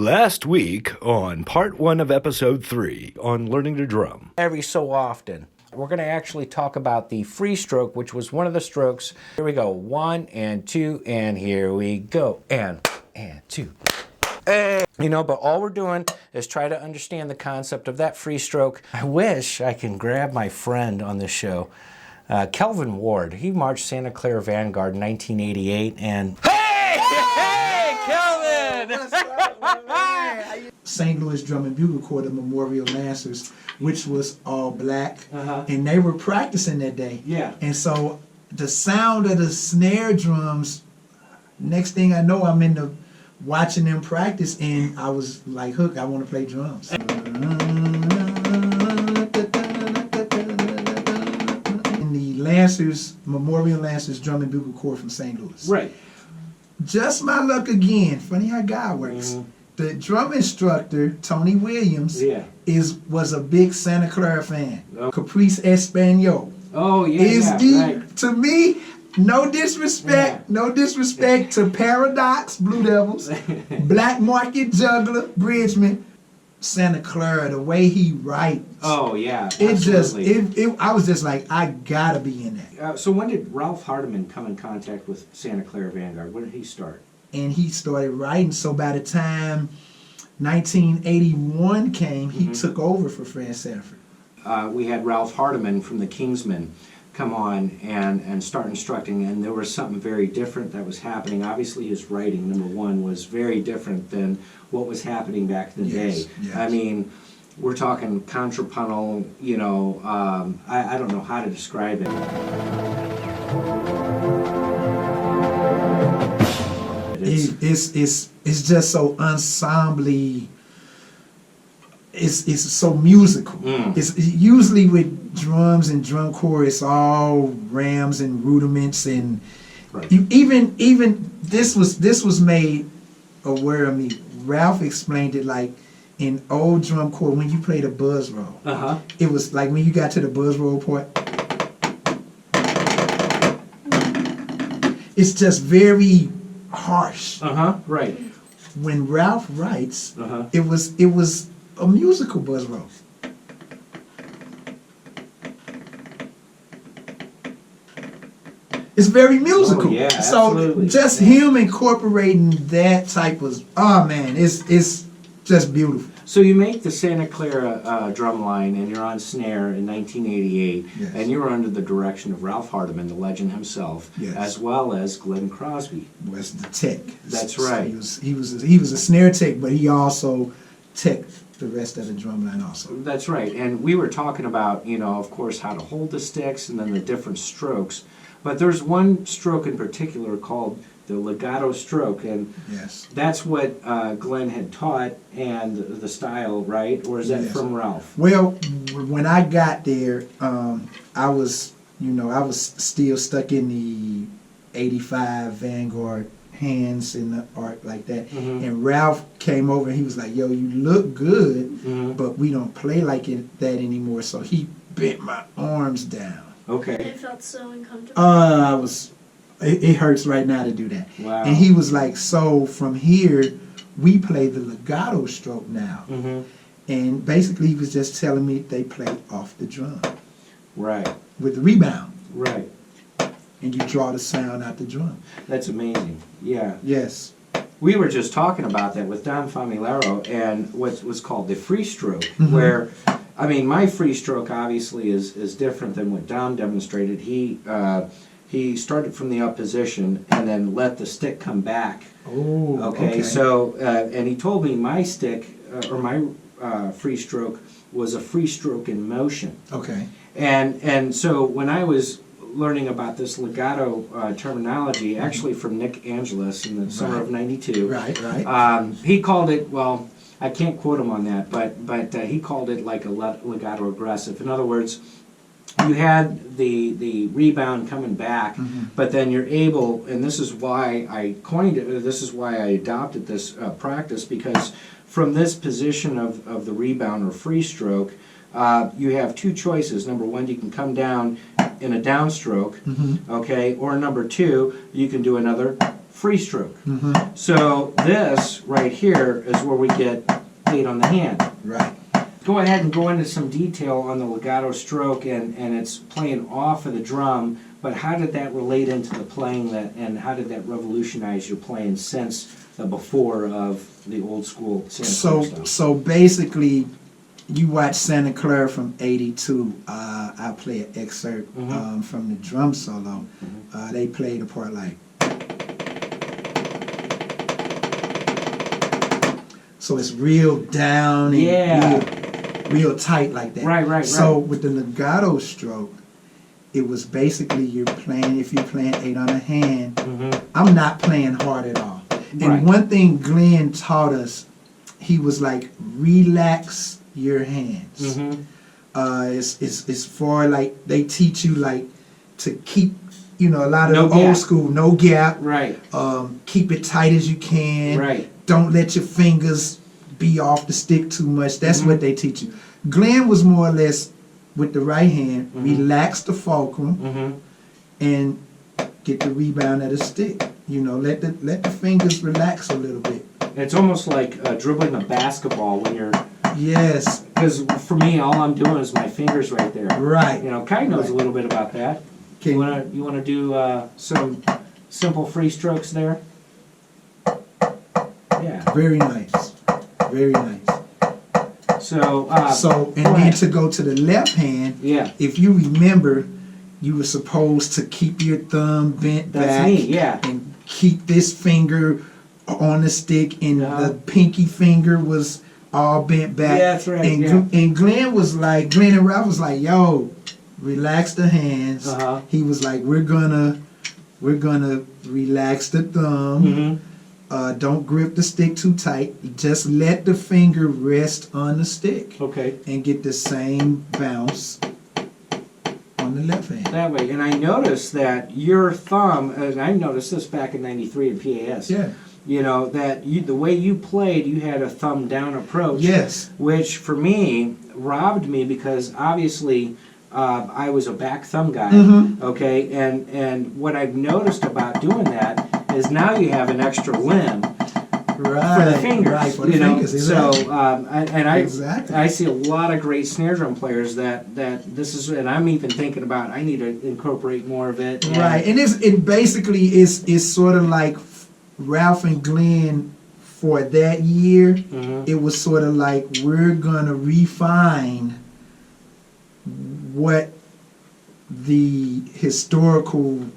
Last week on part 1 of episode 3 on learning to drum. Every so often, we're going to actually talk about the free stroke, which was one of the strokes. Here we go. 1 and 2, and here we go. And 2. Hey. You know, but all we're doing is try to understand the concept of that free stroke. I wish I can grab my friend on this show, Kelvin Ward. He marched Santa Clara Vanguard in 1988, and Hey, Kelvin! St. Louis Drum and Bugle Corps, the Memorial Lancers, which was all black, and they were practicing that day. Yeah. And so the sound of the snare drums, next thing I know, I'm in the watching them practice, and I was like hooked. I want to play drums. In the Lancers, Memorial Lancers Drum and Bugle Corps from St. Louis. Right. Just my luck again. Funny how God works. The drum instructor, Tony Williams, was a big Santa Clara fan. Caprice Espanol. Oh, yeah, right. To me, no disrespect to Paradox, Blue Devils, Black Market Juggler, Bridgman, Santa Clara, the way he writes. Oh, yeah, I was just like, I gotta be in that. So when did Ralph Hardiman come in contact with Santa Clara Vanguard? When did he start? And he started writing, so by the time 1981 came, he took over for Fred Sanford. We had Ralph Hardiman from the Kingsmen come on and start instructing, and there was something very different that was happening. Obviously his writing, number one, was very different than what was happening back in the day. Yes. I mean, we're talking contrapuntal, you know, I don't know how to describe it. It's just so ensemble-y. It's so musical. It's usually with drums and drum corps, it's all rams and rudiments, and even this was made aware of me. Ralph explained it like in old drum corps when you played a buzz roll. It was like when you got to the buzz roll part. It's just very harsh. Right. When Ralph writes, it was a musical buzz roll. It's very musical. Oh, yeah, so absolutely. Just him incorporating that type of, oh man, it's just beautiful. So you make the Santa Clara drum line, and you're on snare in 1988, and you were under the direction of Ralph Hardiman, the legend himself, as well as Glen Crosby. Was the tech. That's right. He was a snare tech, but he also teched the rest of the drum line also. That's right. And we were talking about, you know, of course, how to hold the sticks and then the different strokes. But there's one stroke in particular called the Legato Stroke, and that's what Glenn had taught, and the style, right? Or is that from Ralph? Well, when I got there, I was still stuck in the 85 Vanguard hands in the art like that. And Ralph came over and he was like, yo, you look good, but we don't play like that anymore. So he bent my arms down. Okay. It felt so uncomfortable. It hurts right now to do that. Wow. And he was like, so from here, we play the legato stroke now. And basically he was just telling me they play off the drum. Right. With the rebound. Right. And you draw the sound out the drum. That's amazing. Yeah. Yes. We were just talking about that with Don Familaro and what's called the free stroke, where, I mean, my free stroke obviously is different than what Don demonstrated. He started from the up position and then let the stick come back. Oh, okay. So, and he told me my stick, or my free stroke, was a free stroke in motion. Okay. And so when I was learning about this legato terminology, actually from Nick Angelis in the summer of '92. Right. He called it, well, I can't quote him on that, but he called it like a legato aggressive. In other words, you had the rebound coming back, but then you're able, and this is why I coined it, this is why I adopted this practice, because from this position of the rebound or free stroke, you have two choices. Number one, you can come down in a downstroke, okay, or number two, you can do another free stroke. So this right here is where we get 8 on the hand. Right. Go ahead and go into some detail on the legato stroke and it's playing off of the drum, but how did that relate into the playing that, and how did that revolutionize your playing since the before of the old school Santa Clara stuff? So basically, you watch Santa Clara from '82. I play an excerpt from the drum solo. They played a part like. So it's real down and real tight like that. Right. So with the legato stroke, it was basically you're playing, if you're playing 8 on a hand, I'm not playing hard at all. And one thing Glenn taught us, he was like, relax your hands. It's for like, they teach you like to keep, a lot of old school, no gap. Right. Keep it tight as you can. Right. Don't let your fingers be off the stick too much. That's what they teach you. Glenn was more or less with the right hand, relax the fulcrum, and get the rebound of the stick. Let the fingers relax a little bit. It's almost like dribbling a basketball when you're. Yes. Because for me, all I'm doing is my fingers right there. Right. Kai knows a little bit about that. Okay. You wanna do some simple free strokes there? Yeah. Very nice. Very nice. So. Then to go to the left hand. Yeah. If you remember, you were supposed to keep your thumb bent back. That's me. Yeah. And keep this finger on the stick, and the pinky finger was all bent back. Yeah, that's right. And Glenn and Ralph was like, yo, relax the hands. He was like, we're gonna relax the thumb. Don't grip the stick too tight. Just let the finger rest on the stick. Okay. And get the same bounce on the left hand. That way. And I noticed that your thumb, and I noticed this back in '93 in PAS. Yeah. The way you played, you had a thumb down approach. Yes. Which for me robbed me because obviously I was a back thumb guy. Okay. And what I've noticed about doing that is now you have an extra limb for the fingers. Right, for the fingers, exactly. So I see a lot of great snare drum players that this is, and I'm even thinking about I need to incorporate more of it. Right, and it basically is sort of like Ralph and Glenn for that year. It was sort of like we're gonna refine what the historical.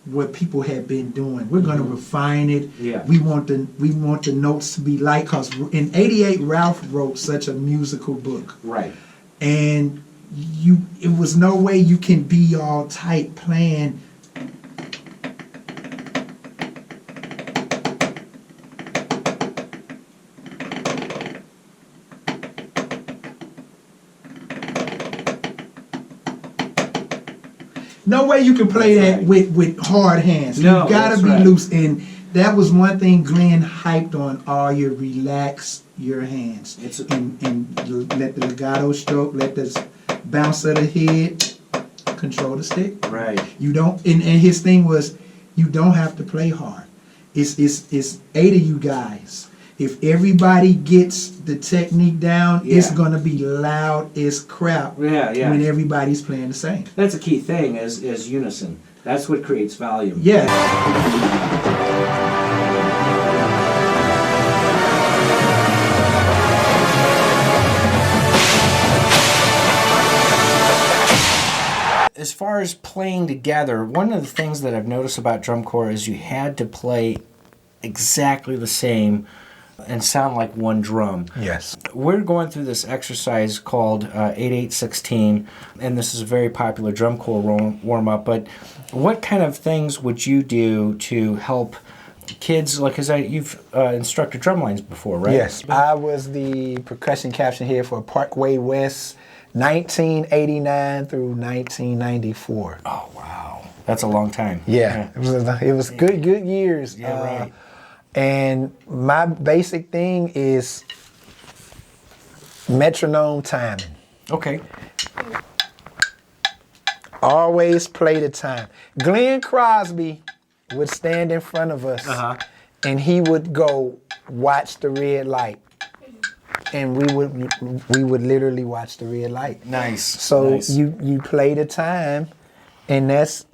What people have been doing, we're going to refine it. Yeah. We want the notes to be light, because in '88 Ralph wrote such a musical book. Right. And it was no way you can be all tight playing. No way you can play that with hard hands. No, you gotta be loose. And that was one thing Glenn hyped on all your relax your hands. And let the legato stroke, let the bounce of the head control the stick. Right. You don't and his thing was you don't have to play hard. It's 8 of you guys. If everybody gets the technique down, it's gonna be loud as crap. Yeah. When everybody's playing the same. That's a key thing is unison. That's what creates volume. Yeah. As far as playing together, one of the things that I've noticed about drum corps is you had to play exactly the same and sound like one drum. Yes. We're going through this exercise called 8-8-16, and this is a very popular drum corps warm-up, but what kind of things would you do to help kids, like, because you've instructed drum lines before, right? Yes, I was the percussion captain here for Parkway West, 1989 through 1994. Oh, wow. That's a long time. Yeah. It was good years. Yeah, right. And my basic thing is metronome timing. Okay. Always play the time. Glen Crosby would stand in front of us, Uh-huh. and he would go watch the red light, and we would literally watch the red light. Nice. So nice. you play the time, and that's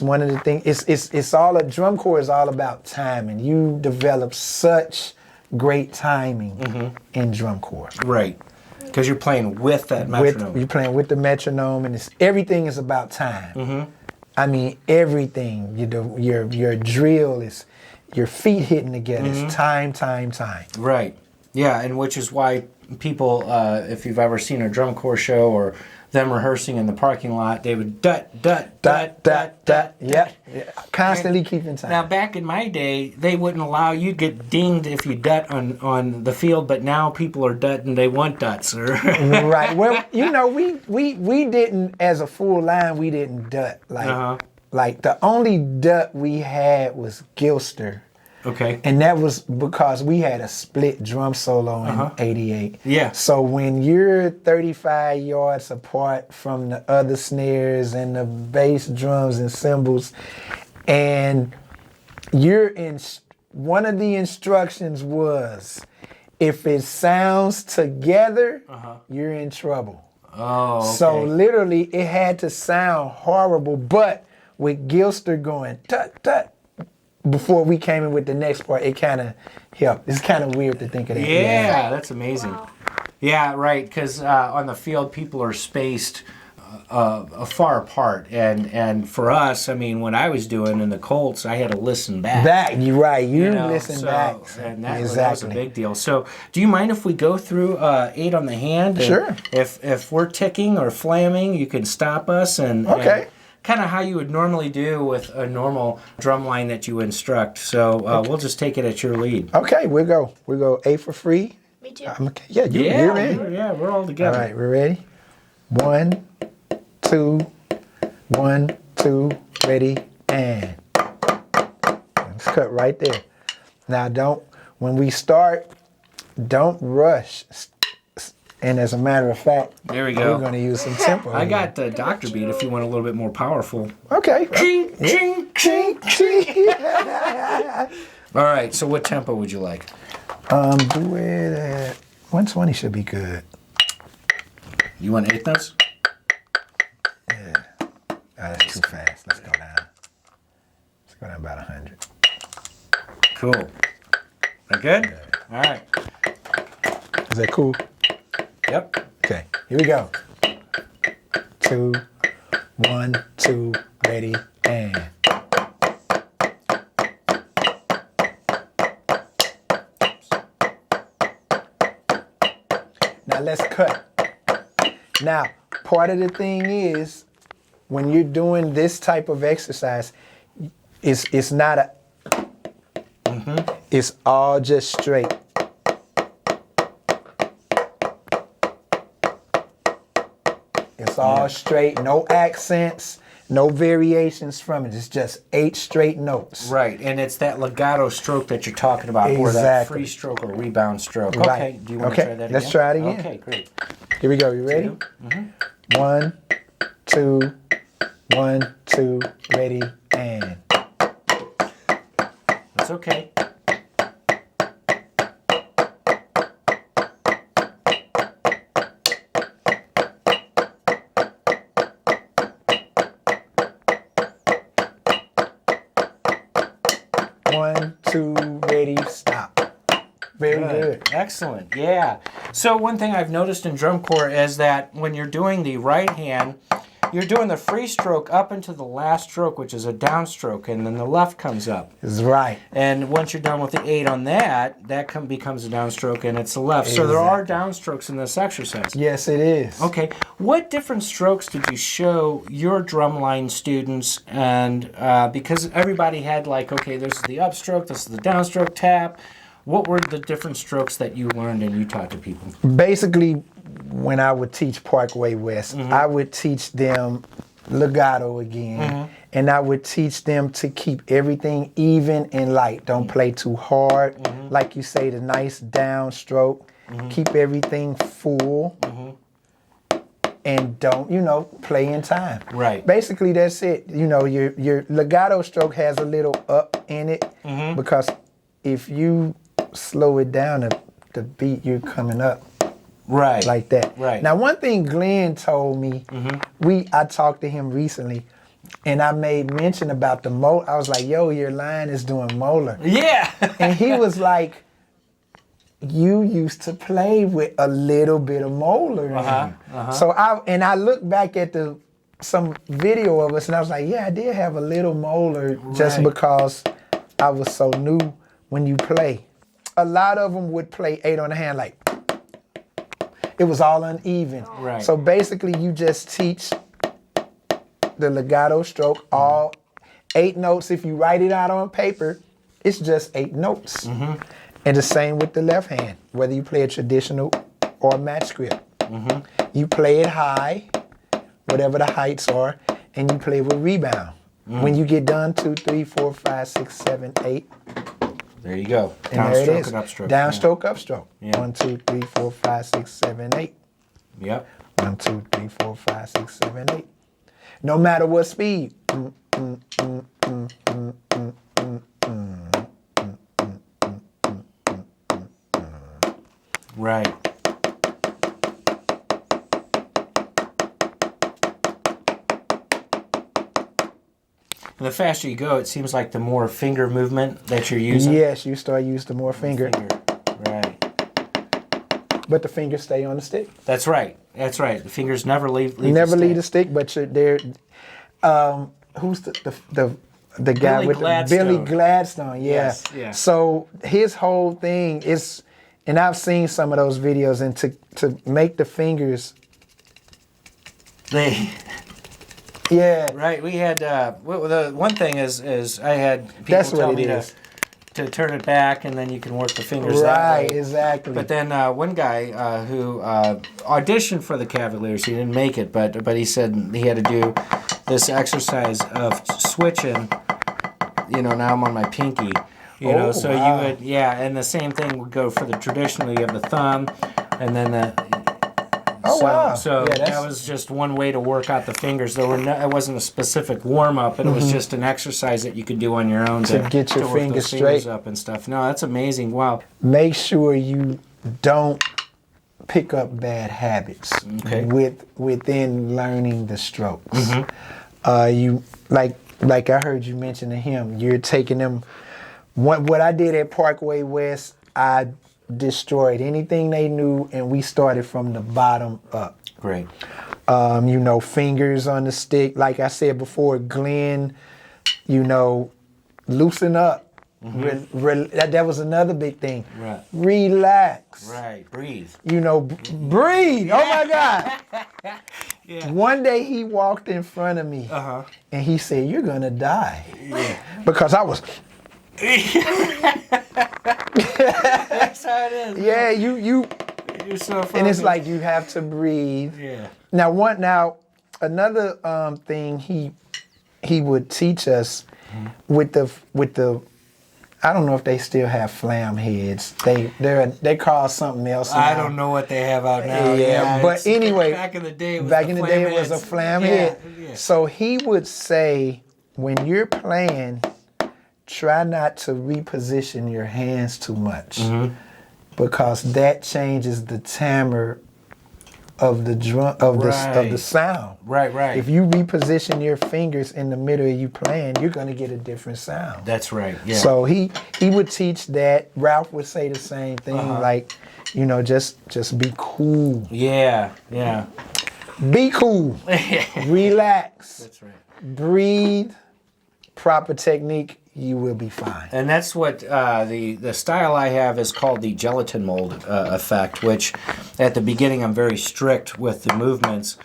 one of the things. It's all a drum corps is all about timing. You develop such great timing in drum corps. Right. Because you're playing with that metronome. You're playing with the metronome, and everything is about time. I mean, everything. Your drill is your feet hitting together. It's time. Right. Yeah, and which is why people, if you've ever seen a drum corps show or them rehearsing in the parking lot, they would dut. Yep. Constantly keeping time. Now, back in my day, they wouldn't allow you to get dinged if you dut on the field, but now people are dutting, they want duts. Right. Well, we didn't, as a full line, we didn't dut. Like the only dut we had was Gilster. Okay. And that was because we had a split drum solo in '88. Yeah. So when you're 35 yards apart from the other snares and the bass drums and cymbals, and you're in, one of the instructions was, if it sounds together, you're in trouble. Oh, okay. So literally, it had to sound horrible, but with Gilster going tut, before we came in with the next part, it kind of helped. It's kind of weird to think of that. Yeah, that's amazing. Wow. Yeah, right, because on the field, people are spaced far apart. And for us, I mean, when I was doing in the Colts, I had to listen back. You're right. You know, listen so, back. And that was a big deal. So do you mind if we go through 8 on the hand? Sure. If we're ticking or flamming, you can stop us and... Okay. And kind of how you would normally do with a normal drum line that you instruct. So we'll just take it at your lead. Okay, we'll go A for free. Me too. You're ready. Yeah, we're all together. All right, we're ready. 1, 2, 1, 2, ready, and. Let's cut right there. Now when we start, don't rush. And as a matter of fact, there we go. We're going to use some tempo. I got the doctor beat if you want a little bit more powerful. Okay. Ching, ching, ching, ching. All right, so what tempo would you like? Do it at 120 should be good. You want 8 notes? Yeah. Oh, that's too fast. Let's go down. Let's go down about 100. Cool. That good? Yeah. All right. Is that cool? Yep. Okay, here we go. 2, 1, 2, ready, and. Now let's cut. Now, part of the thing is, when you're doing this type of exercise, it's not a, it's all just straight. It's all straight, no accents, no variations from it. It's just 8 straight notes. Right, and it's that legato stroke that you're talking about, or that free stroke or rebound stroke. Right. Okay, do you want to try that again? Let's try it again. Okay, great. Here we go, you ready? 1, 2, 1, 2, ready, and. That's okay. Very good. Excellent. Yeah. So one thing I've noticed in drum corps is that when you're doing the right hand, you're doing the free stroke up into the last stroke, which is a downstroke, and then the left comes up. That's right. And once you're done with the 8 on that becomes a downstroke, and it's the left. So there are downstrokes in this exercise. Yes, it is. Okay. What different strokes did you show your drumline students? And because everybody had like, okay, this is the upstroke, this is the downstroke tap. What were the different strokes that you learned and you taught to people? Basically, when I would teach Parkway West, I would teach them legato again, and I would teach them to keep everything even and light. Don't play too hard. Like you say, the nice downstroke. Keep everything full. and don't, play in time. Right. Basically, that's it. Your legato stroke has a little up in it because if you slow it down, the beat, you're coming up. Right. Like that. Right. Now, one thing Glenn told me, I talked to him recently, and I made mention about the molar. I was like, yo, your line is doing molar. Yeah. And he was like, you used to play with a little bit of molar. So I looked back at some video of us, and I was like, yeah, I did have a little molar just because I was so new when you play. A lot of them would play 8 on the hand like, it was all uneven. Right. So basically you just teach the legato stroke, all 8 notes. If you write it out on paper, it's just 8 notes. And the same with the left hand, whether you play a traditional or a match grip. You play it high, whatever the heights are, and you play with rebound. When you get done, 2, 3, 4, 5, 6, 7, 8. There you go. And there it is. Upstroke. Downstroke, upstroke. Yeah. 1, 2, 3, 4, 5, 6, 7, 8. Yep. 1, 2, 3, 4, 5, 6, 7, 8. No matter what speed. Right. And the faster you go, it seems like the more finger movement that you're using. Yes, you start using the more finger. Right. But the fingers stay on the stick. That's right. That's right. The fingers never leave Never the leave the stick, but they're who's the guy Billy with Gladstone. Billy Gladstone? Yeah. Yes, yeah. So his whole thing is, and I've seen some of those videos, and to make the fingers. Yeah. Right. We had the one thing is I had people That's tell what me it is. to turn it back, and then you can work the fingers that Right, way. exactly. But then one guy who auditioned for the Cavaliers, he didn't make it, but he said he had to do this exercise of switching. Now I'm on my pinky. So wow. you would, and the same thing would go for the traditional. You have the thumb, and then the. Wow. So Yeah, that was just one way to work out the fingers. It wasn't a specific warm up, but it was just an exercise that you could do on your own To get your work those fingers fingers straight. up and stuff. No, that's amazing. Wow. Make sure you don't pick up bad habits within learning the strokes. You like I heard you mention to him, you're taking them. What I did at Parkway West, I destroyed anything they knew, and we started from the bottom up. Great. Fingers on the stick. Like I said before, Glenn, loosen up. That was another big thing. Right. Relax. Right. Breathe. Breathe. Oh my God. Yeah. One day he walked in front of me and he said, "You're gonna die." Yeah. Because I was. That's how it is. Yeah, you're so focused. and it's like you have to breathe. Yeah. Now another thing he would teach us with the I don't know if they still have flam heads. They call something else now. I don't know what they have out now. Yeah, but anyway, back in the day, it was a flam head. Yeah. So he would say, when you're playing, try not to reposition your hands too much, because that changes the timbre of the drum of the sound. Right. If you reposition your fingers in the middle of you playing, you're gonna get a different sound. That's right. Yeah. So he would teach that. Ralph would say the same thing, like, just be cool. Yeah. Be cool. Relax. That's right. Breathe. Proper technique. You will be fine. And that's what the style I have is called the gelatin mold effect, which at the beginning I'm very strict with the movements,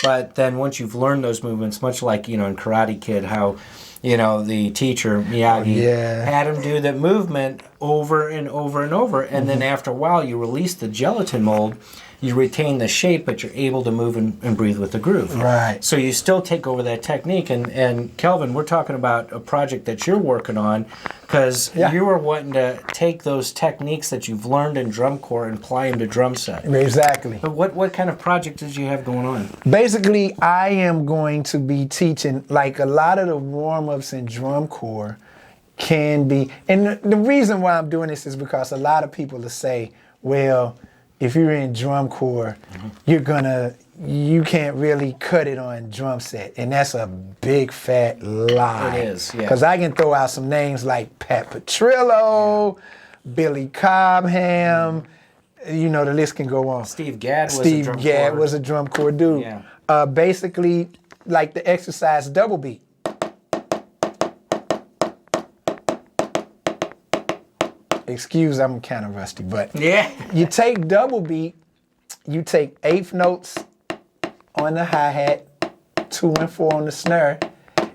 but then once you've learned those movements, much like in Karate Kid, how the teacher Miyagi had him do that movement over and over and over, and then after a while you release the gelatin mold, you retain the shape, but you're able to move and breathe with the groove. Right. So you still take over that technique. And Kelvin, we're talking about a project that you're working on, because you were wanting to take those techniques that you've learned in drum corps and apply them to drum set. Exactly. But what kind of project did you have going on? Basically, I am going to be teaching, like, a lot of the warm-ups in drum corps can be, and the reason why I'm doing this is because a lot of people will say, well, if you're in drum corps, you can't really cut it on drum set. And that's a big fat lie. It is, yeah. Because I can throw out some names like Pat Petrillo, Billy Cobham, you know, the list can go on. Steve Gadd was a drum corps dude. Yeah. Basically, like the exercise double beat. Excuse, I'm kind of rusty, but you take double beat, you take 8th notes on the hi-hat, 2 and 4 on the snare,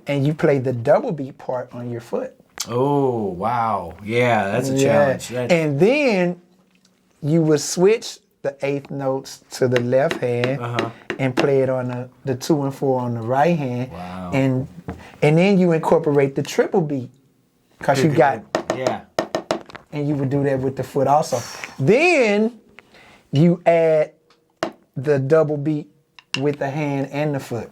and you play the double beat part on your foot. Oh, wow. Yeah, that's a challenge. And then you would switch the 8th notes to the left hand and play it on the 2 and 4 on the right hand. Wow. And then you incorporate the triple beat, because you got... Yeah. And you would do that with the foot also. Then you add the double beat with the hand and the foot.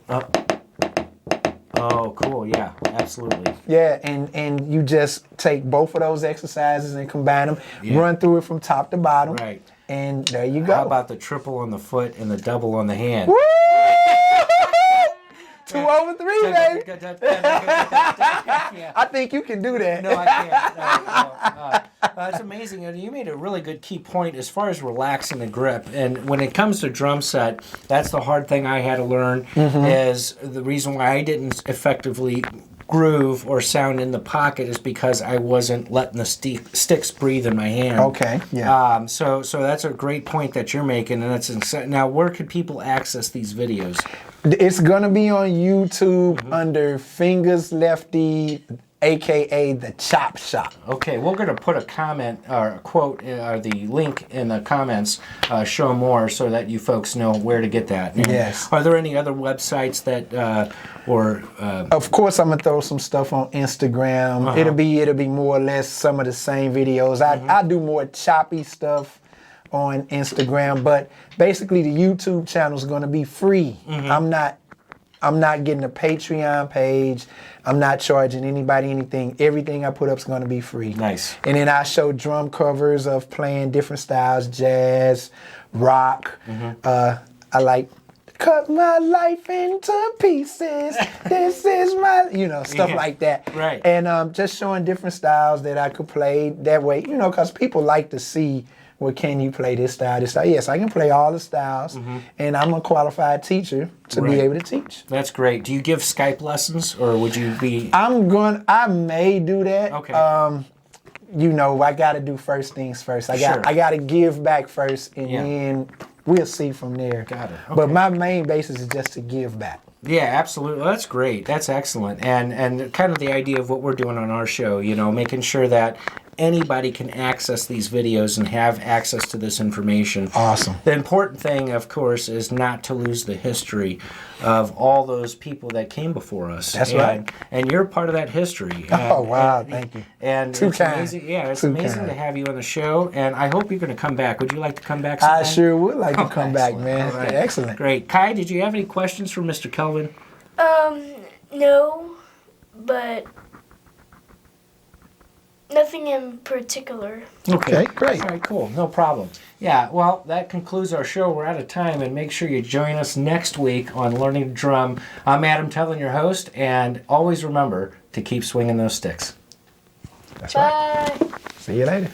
Oh, cool. Yeah, absolutely. Yeah, and you just take both of those exercises and combine them, run through it from top to bottom. Right. And there you go. How about the triple on the foot and the double on the hand? Woo! 2 over 3, baby. I think you can do that. No, I can't. That's amazing. You made a really good key point as far as relaxing the grip. And when it comes to drum set, that's the hard thing I had to learn, is the reason why I didn't effectively groove or sound in the pocket is because I wasn't letting the sticks breathe in my hand. Okay, yeah. So that's a great point that you're making. And that's now, where could people access these videos? It's going to be on YouTube under Fingers Lefty, a.k.a. The Chop Shop. Okay, we're going to put a comment or a quote or the link in the comments, show more, so that you folks know where to get that. And yes. Are there any other websites that, Of course, I'm gonna throw some stuff on Instagram. It'll be more or less some of the same videos. I do more choppy stuff on Instagram, but basically the YouTube channel is going to be free. I'm not getting a Patreon page. I'm not charging anybody anything. Everything I put up is going to be free. Nice. And then I show drum covers of playing different styles, jazz, rock. I like cut my life into pieces. This is my, stuff like that. Right. And just showing different styles that I could play that way, because people like to see, well, can you play this style, this style? Yes, I can play all the styles, and I'm a qualified teacher to be able to teach. That's great. Do you give Skype lessons, or would you be... I may do that. Okay. I got to do first things first. I got to give back first, and then we'll see from there. Got it. Okay. But my main basis is just to give back. Yeah, absolutely. That's great. That's excellent. And kind of the idea of what we're doing on our show, making sure that anybody can access these videos and have access to this information. Awesome. The important thing, of course, is not to lose the history of all those people that came before us. That's right. And you're part of that history. Oh, wow. Thank you. And Too it's kind. amazing. Yeah, it's Too amazing kind. to have you on the show. And I hope you're going to come back. Would you like to come back sometime? I sure would like to come back, Excellent. man. All right. Excellent. Great. Kai, did you have any questions for Mr. Kelvin? No, but nothing in particular. Okay, great. All right, cool. No problem. Yeah, well, that concludes our show. We're out of time, and make sure you join us next week on Learning to Drum. I'm Adam Tellin, your host, and always remember to keep swinging those sticks. That's Bye. right. See you later.